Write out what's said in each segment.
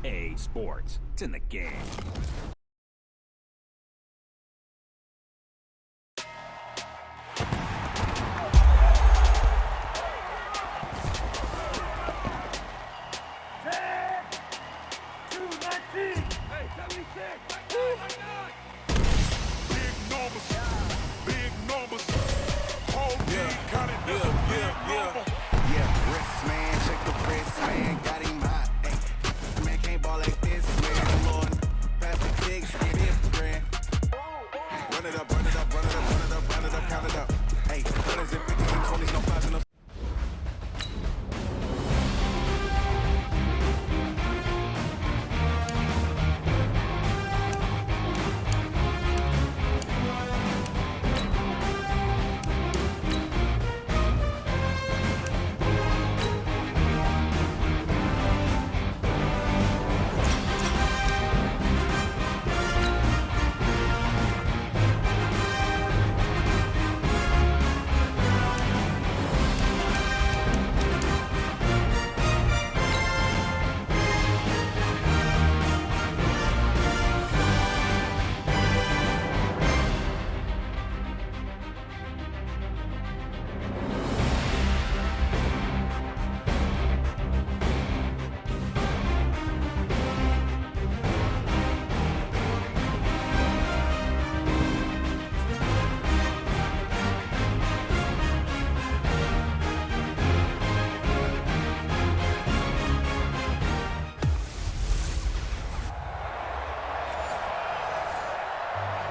EA Sports. It's in the game.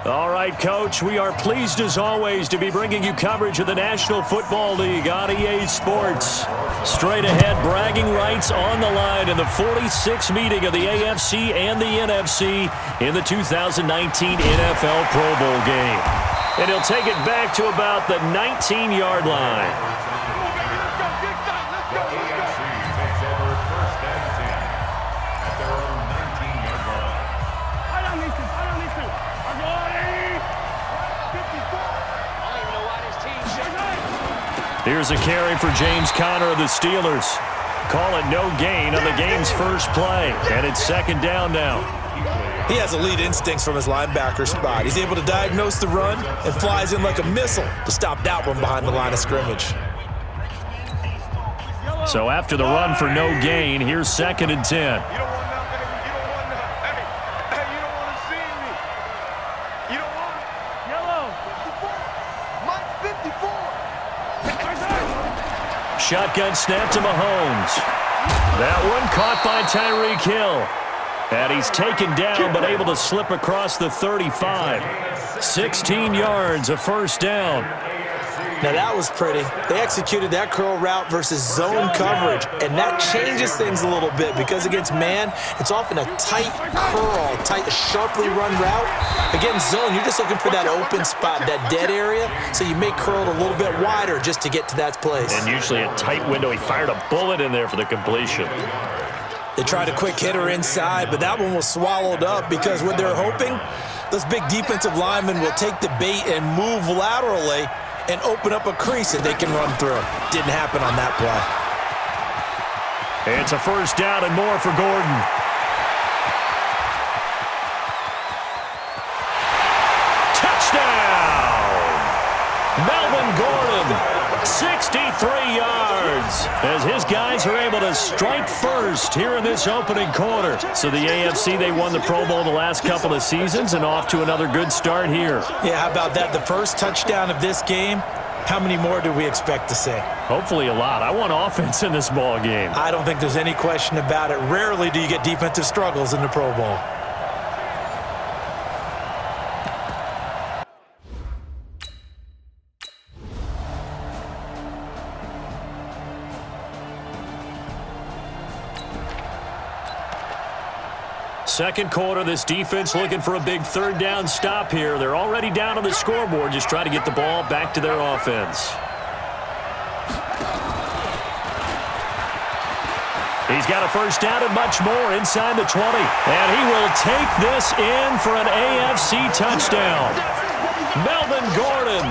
All right, Coach, we are pleased as always to be bringing you coverage of the National Football League on EA Sports. Straight ahead, bragging rights on the line in the 46th meeting of the AFC and the NFC in the 2019 NFL Pro Bowl game. And he'll take it back to about the 19-yard line. Here's a carry for James Conner of the Steelers. Call it no gain on the game's first play, and it's second down now. He has elite instincts from his linebacker spot. He's able to diagnose the run and flies in like a missile to stop that one behind the line of scrimmage. So after the run for no gain, here's second and 10. Shotgun snap to Mahomes. That one caught by Tyreek Hill. And he's taken down but able to slip across the 35. 16 yards, a first down. Now that was pretty. They executed that curl route versus zone coverage, and that changes things a little bit because against man, it's often a tight curl, tight, sharply run route. Against zone, you're just looking for that open spot, that dead area, so you may curl it a little bit wider just to get to that place. And usually a tight window. He fired a bullet in there for the completion. They tried a quick hitter inside, but that one was swallowed up because what they're hoping, those big defensive linemen will take the bait and move laterally and open up a crease that they can run through. Didn't happen on that play. It's a first down and more for Gordon. Touchdown! Melvin Gordon, 63 yards, as his guys are able to strike first here in this opening quarter. So the AFC, they won the Pro Bowl the last couple of seasons and off to another good start here. Yeah, how about that? The first touchdown of this game. How many more do we expect to see? Hopefully a lot. I want offense in this ball game. I don't think there's any question about it. Rarely do you get defensive struggles in the Pro Bowl. Second quarter, this defense looking for a big third down stop here. They're already down on the scoreboard, just trying to get the ball back to their offense. He's got a first down and much more inside the 20. And he will take this in for an AFC touchdown. Melvin Gordon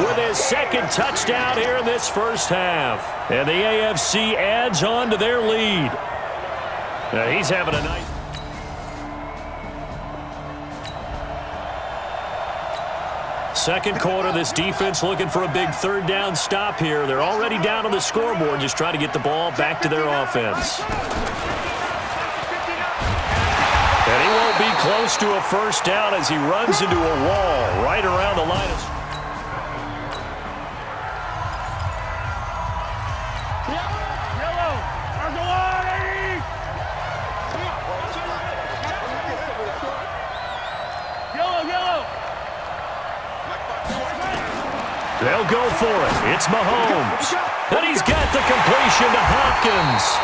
with his second touchdown here in this first half. And the AFC adds on to their lead. Now he's having a nice... Second quarter, this defense looking for a big third down stop here. They're already down on the scoreboard, just trying to get the ball back to their offense. And he won't be close to a first down as he runs into a wall right around the line of... They'll go for it. It's Mahomes. And he's got the completion to Hopkins.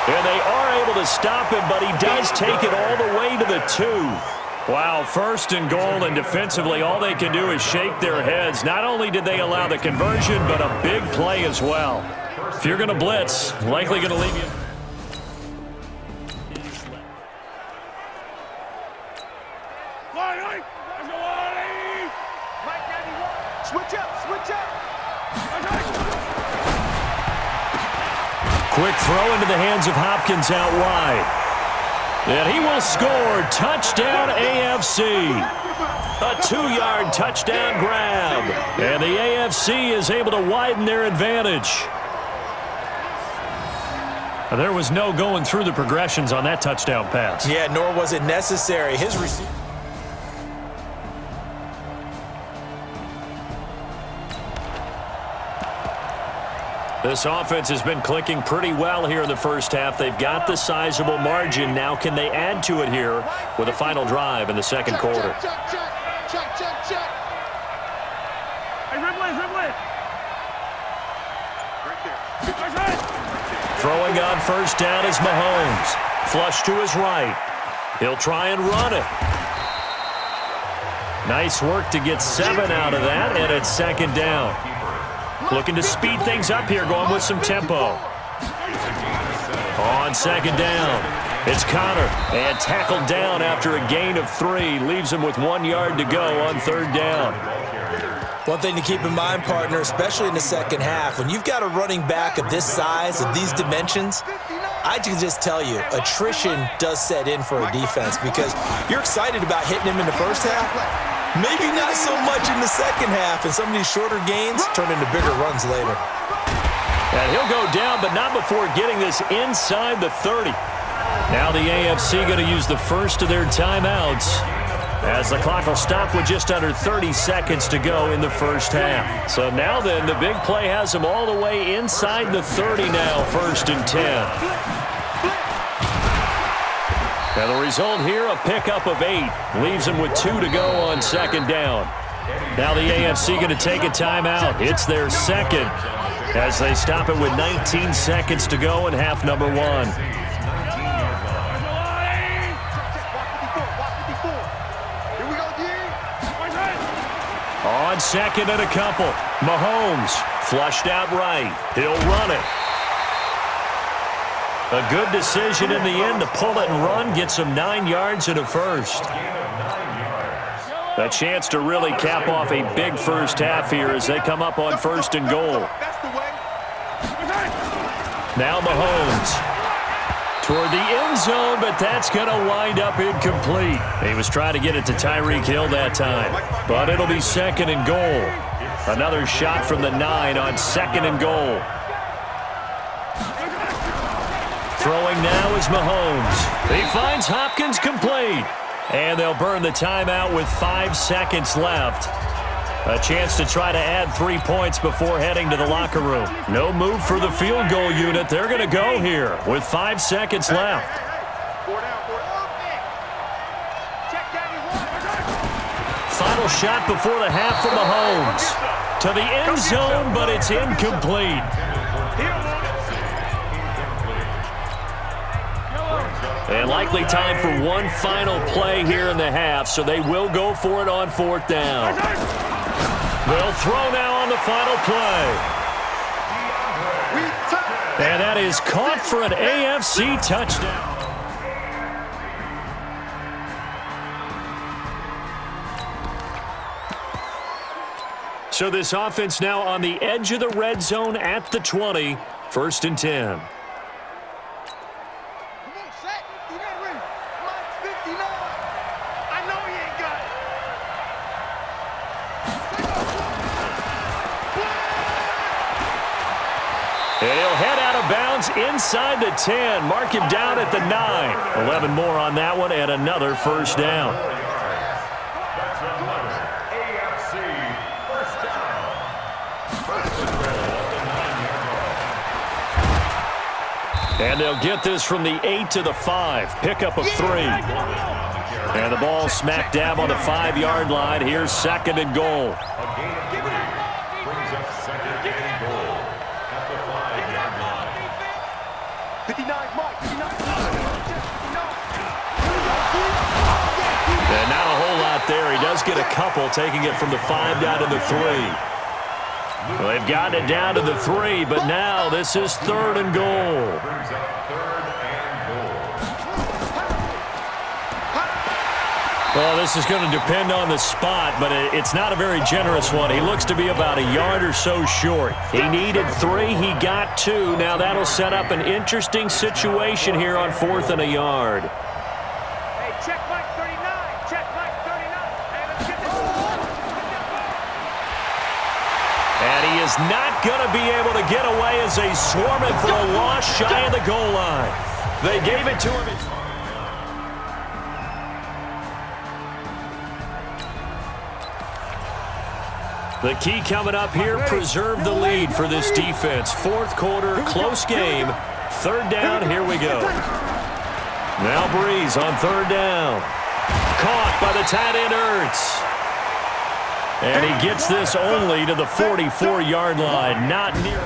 And they are able to stop him, but he does take it all the way to the 2. Wow, first and goal, and defensively all they can do is shake their heads. Not only did they allow the conversion, but a big play as well. If you're going to blitz, likely going to leave you... Quick throw into the hands of Hopkins out wide. And he will score. Touchdown AFC. A 2-yard touchdown grab. And the AFC is able to widen their advantage. There was no going through the progressions on that touchdown pass. Yeah, nor was it necessary. His receiver... This offense has been clicking pretty well here in the first half. They've got the sizable margin. Now can they add to it here with a final drive in the second quarter? Check. Hey, Ridley. Right there. Throwing on first down is Mahomes. Flush to his right. He'll try and run it. Nice work to get 7 out of that, and it's second down. Looking to speed things up here, going with some tempo. On second down, it's Connor, and tackled down after a gain of 3. Leaves him with 1 yard to go on third down. One thing to keep in mind, partner, especially in the second half, when you've got a running back of this size, of these dimensions, I can just tell you, attrition does set in for a defense because you're excited about hitting him in the first half. Maybe not so much in the second half, and some of these shorter gains turn into bigger runs later. And he'll go down, but not before getting this inside the 30. Now the AFC going to use the first of their timeouts as the clock will stop with just under 30 seconds to go in the first half. So now then, the big play has them all the way inside the 30 now, 1st and 10. And the result here, a pickup of 8. Leaves them with 2 to go on second down. Now the AFC going to take a timeout. It's their second as they stop it with 19 seconds to go in half number 1. On second and a couple. Mahomes flushed out right. He'll run it. A good decision in the end to pull it and run, get some 9 yards and a first. A chance to really cap off a big first half here as they come up on 1st and goal. Now Mahomes toward the end zone, but that's going to wind up incomplete. He was trying to get it to Tyreek Hill that time, but it'll be 2nd and goal. Another shot from the 9 on 2nd and goal. Throwing now is Mahomes. He finds Hopkins complete. And they'll burn the timeout with 5 seconds left. A chance to try to add 3 points before heading to the locker room. No move for the field goal unit. They're going to go here with 5 seconds left. Final shot before the half from Mahomes. To the end zone, but it's incomplete. And likely time for one final play here in the half, so they will go for it on 4th down. They'll throw now on the final play. And that is caught for an AFC touchdown. So this offense now on the edge of the red zone at the 20, 1st and 10. downs inside the 10. Mark him down at the 9. 11 more on that one and another first down. And they'll get this from the 8 to the 5. Pickup of 3. And the ball smack dab on the 5-yard line. Here's second and goal. And not a whole lot there. He does get a couple, taking it from the 5 down to the 3. Well, they've gotten it down to the 3, but now this is third and goal. Well, this is going to depend on the spot, but it's not a very generous one. He looks to be about a yard or so short. He needed 3. He got 2. Now that'll set up an interesting situation here on 4th and a yard. Hey, check Mike 39. Check Mike 39. Hey, let's get this one. And he is not going to be able to get away as they swarm it for a loss shy of the goal line. They gave it to him. The key coming up here, preserve the lead for this defense. Fourth quarter, close game. Third down, here we go. Now Breeze on third down. Caught by the tight end Ertz. And he gets this only to the 44-yard line. Not near.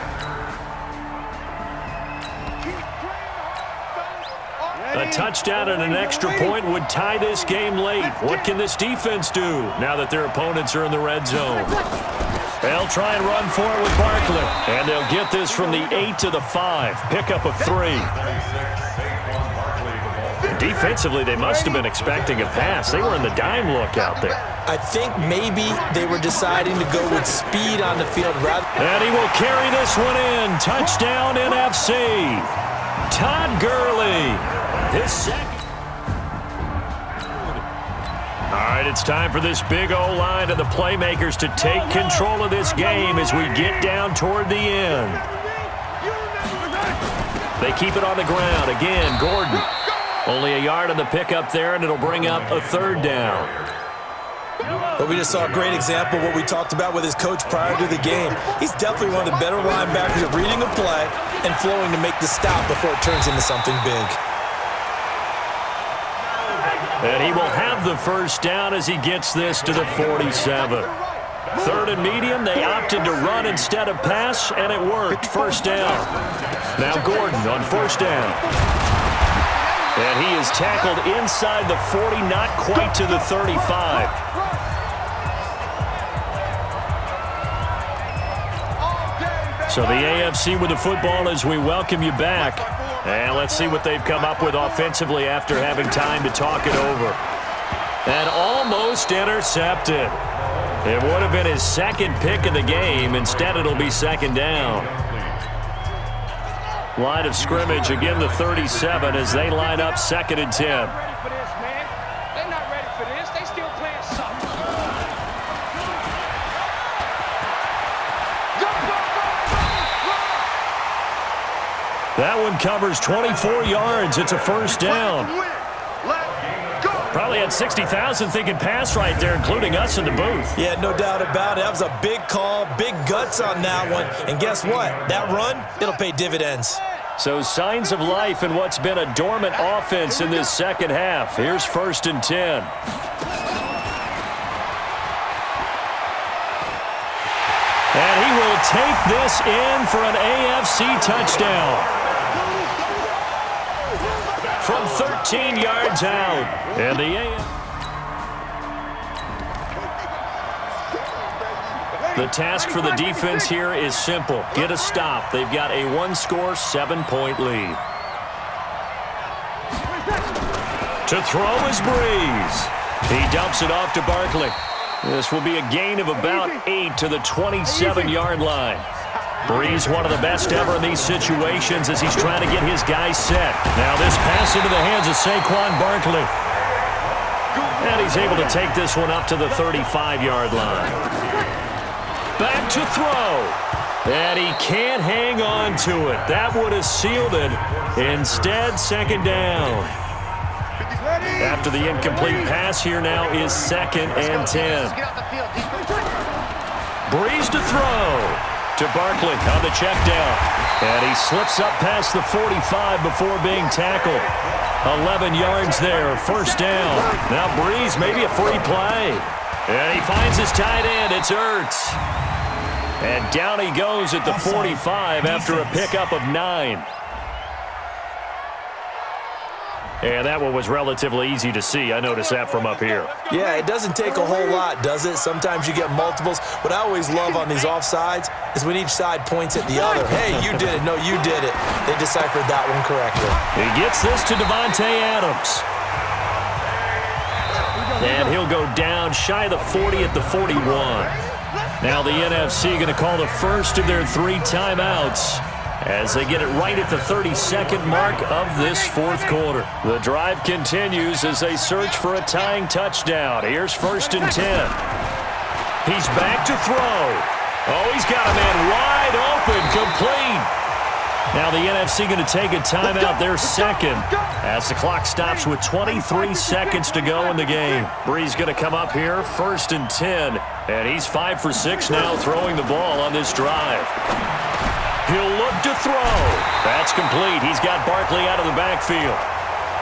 A touchdown and an extra point would tie this game late. What can this defense do now that their opponents are in the red zone? They'll try and run for it with Barkley. And they'll get this from the 8 to the 5. Pickup of 3. Defensively, they must have been expecting a pass. They were in the dime look out there. I think maybe they were deciding to go with speed on the field rather. And he will carry this one in. Touchdown NFC. Todd Gurley. His second. All right, it's time for this big O-line and the playmakers to take control of this game as we get down toward the end. They keep it on the ground. Again, Gordon. Only a yard on the pickup there, and it'll bring up a third down. But we just saw a great example of what we talked about with his coach prior to the game. He's definitely one of the better linebackers at reading a play and flowing to make the stop before it turns into something big. And he will have the first down as he gets this to the 47. Third and medium, they opted to run instead of pass, and it worked. First down. Now Gordon on first down. And he is tackled inside the 40, not quite to the 35. So the AFC with the football as we welcome you back. And let's see what they've come up with offensively after having time to talk it over. And almost intercepted. It would have been his second pick of the game. Instead, it'll be second down. Line of scrimmage, again the 37 as they line up second and 10. Ready for this, man. They're not ready for this. They still playing something. That one covers 24 yards. It's a first down. Probably had 60,000 thinking pass right there, including us in the booth. Yeah, no doubt about it. That was a big call, big guts on that one. And guess what? That run, it'll pay dividends. So signs of life in what's been a dormant offense in this second half. Here's first and 10. And he will take this in for an AFC touchdown. From 13 yards out. And the task for the defense here is simple. Get a stop. They've got a one-score, 7-point lead. To throw is Breeze. He dumps it off to Barkley. This will be a gain of about 8 to the 27-yard line. Breeze, one of the best ever in these situations as he's trying to get his guys set. Now this pass into the hands of Saquon Barkley. And he's able to take this one up to the 35-yard line. Back to throw. And he can't hang on to it. That would have sealed it. Instead, second down. After the incomplete pass, here now is 2nd and 10. Breeze to throw to Barkley on the check down. And he slips up past the 45 before being tackled. 11 yards there, first down. Now Breeze, maybe a free play. And he finds his tight end. It's Ertz. And down he goes at the 45 after a pickup of 9. And that one was relatively easy to see. I noticed that from up here. Yeah, it doesn't take a whole lot, does it? Sometimes you get multiples. What I always love on these offsides is when each side points at the other. Hey, you did it. No, you did it. They deciphered that one correctly. He gets this to Devontae Adams. And he'll go down shy of the 40 at the 41. Now the NFC going to call the first of their 3 timeouts as they get it right at the 32nd mark of this fourth quarter. The drive continues as they search for a tying touchdown. Here's 1st and 10. He's back to throw. Oh, he's got a man wide open, complete. Now the NFC going to take a timeout, their second, as the clock stops with 23 seconds to go in the game. Breeze going to come up here, 1st and 10, and he's 5 for 6 now throwing the ball on this drive. He'll look to throw. That's complete. He's got Barkley out of the backfield.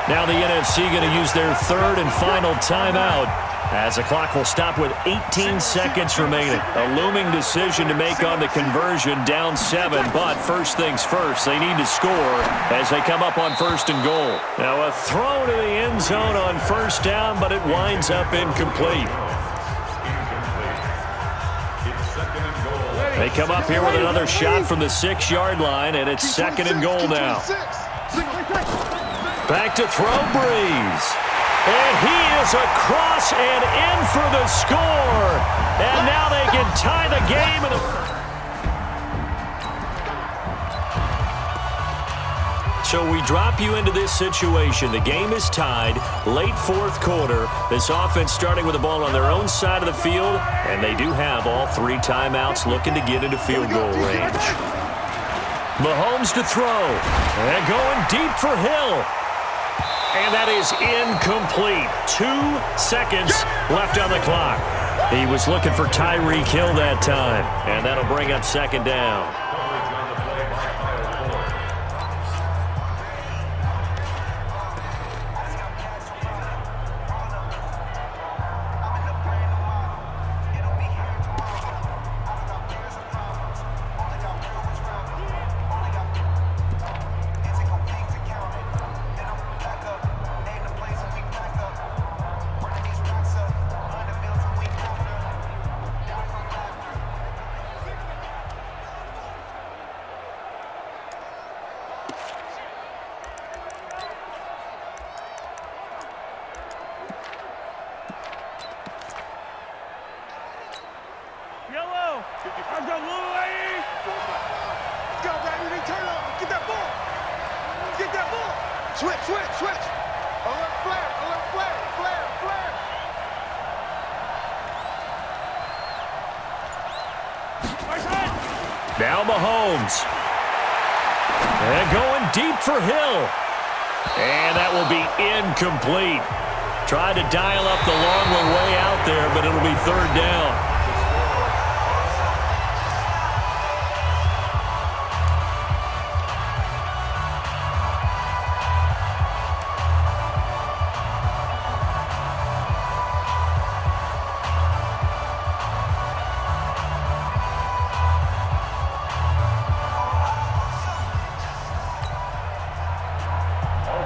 Now the NFC going to use their 3rd and final timeout as the clock will stop with 18 seconds remaining. A looming decision to make on the conversion, down 7, but first things first, they need to score as they come up on 1st and goal. Now a throw to the end zone on 1st down, but it winds up incomplete. They come up here with another shot from the 6-yard line, and it's 2nd and goal now. Back to throw, Breeze. And he is across and in for the score. And now they can tie the game. So we drop you into this situation. The game is tied, late fourth quarter. This offense starting with the ball on their own side of the field, and they do have all 3 timeouts looking to get into field goal range. Mahomes to throw, and going deep for Hill. And that is incomplete. 2 seconds left on the clock. He was looking for Tyreek Hill that time, and that'll bring up 2nd down. Now Mahomes. And going deep for Hill. And that will be incomplete. Tried to dial up the long one way out there, but it'll be 3rd down.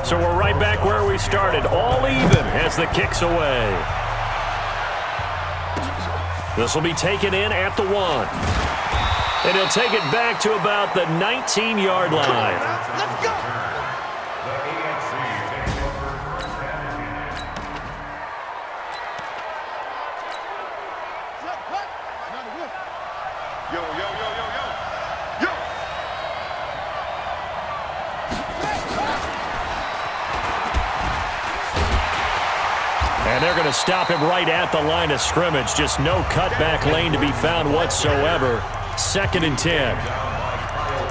So we're right back where we started, all even as the kick's away. This will be taken in at the 1. And he'll take it back to about the 19-yard line. Let's go. Yo, yo, yo, yo, yo. Yo. And they're going to stop him right at the line of scrimmage. Just no cutback lane to be found whatsoever. 2nd and 10.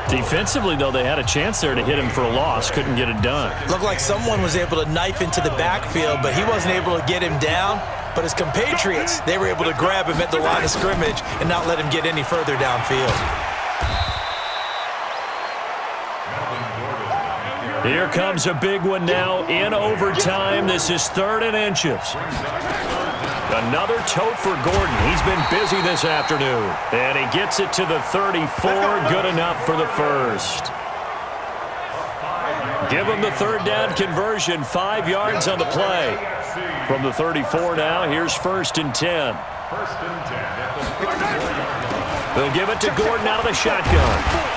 Defensively, though, they had a chance there to hit him for a loss. Couldn't get it done. Looked like someone was able to knife into the backfield, but he wasn't able to get him down. But his compatriots, they were able to grab him at the line of scrimmage and not let him get any further downfield. Here comes a big one now in overtime. This is 3rd and inches. Another tote for Gordon. He's been busy this afternoon. And he gets it to the 34. Good enough for the first. Give him the 3rd down conversion. 5 yards on the play. From the 34 now, here's 1st and 10. They'll give it to Gordon out of the shotgun.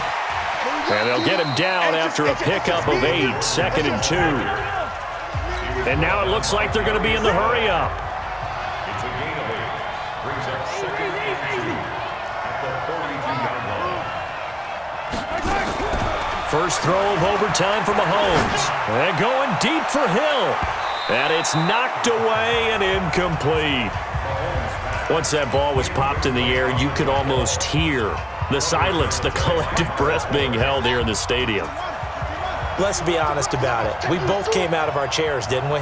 And they'll get him down after a pickup of 8. 2nd and 2. And now it looks like they're going to be in the hurry-up. It's a gain of 8. Brings up 2nd and 2 at the 42-yard line. First throw of overtime for Mahomes. And going deep for Hill. And it's knocked away and incomplete. Once that ball was popped in the air, you could almost hear the silence, the collective breath being held here in the stadium. Let's be honest about it. We both came out of our chairs, didn't we?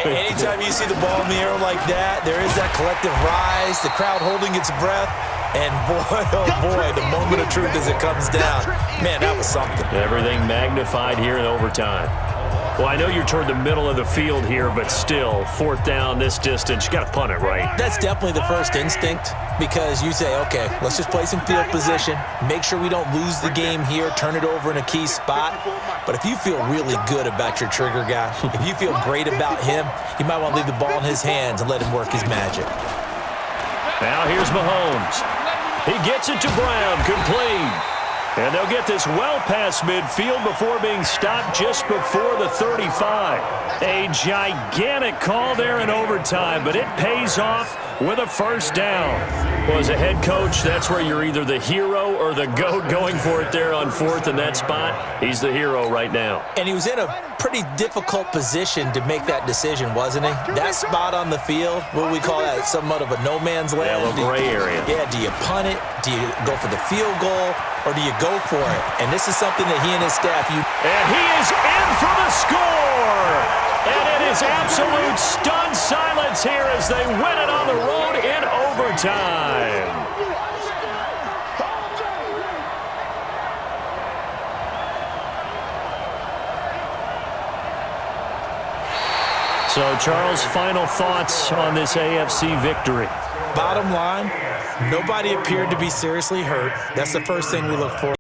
Anytime you see the ball in the air like that, there is that collective rise, the crowd holding its breath, and boy, oh boy, the moment of truth as it comes down. Man, that was something. Everything magnified here in overtime. Well, I know you're toward the middle of the field here, but still, 4th down this distance, you got to punt it, right? That's definitely the first instinct because you say, okay, let's just play some field position, make sure we don't lose the game here, turn it over in a key spot. But if you feel really good about your trigger guy, if you feel great about him, you might want to leave the ball in his hands and let him work his magic. Now here's Mahomes. He gets it to Brown, complete. And they'll get this well past midfield before being stopped just before the 35. A gigantic call there in overtime, but it pays off with a 1st down. Well, as a head coach, that's where you're either the hero or the GOAT going for it there on 4th in that spot. He's the hero right now. And he was in a pretty difficult position to make that decision, wasn't he? That spot on the field, what do we call that? Somewhat of a no man's land? Yeah, a little gray area. Yeah, do you punt it? Do you go for the field goal? Or do you go for it? And this is something that he and his staff... And he is in for the score! And it is absolute stunned silence here as they win it on the road in overtime. So, Charles, final thoughts on this AFC victory? Bottom line, nobody appeared to be seriously hurt. That's the first thing we look for.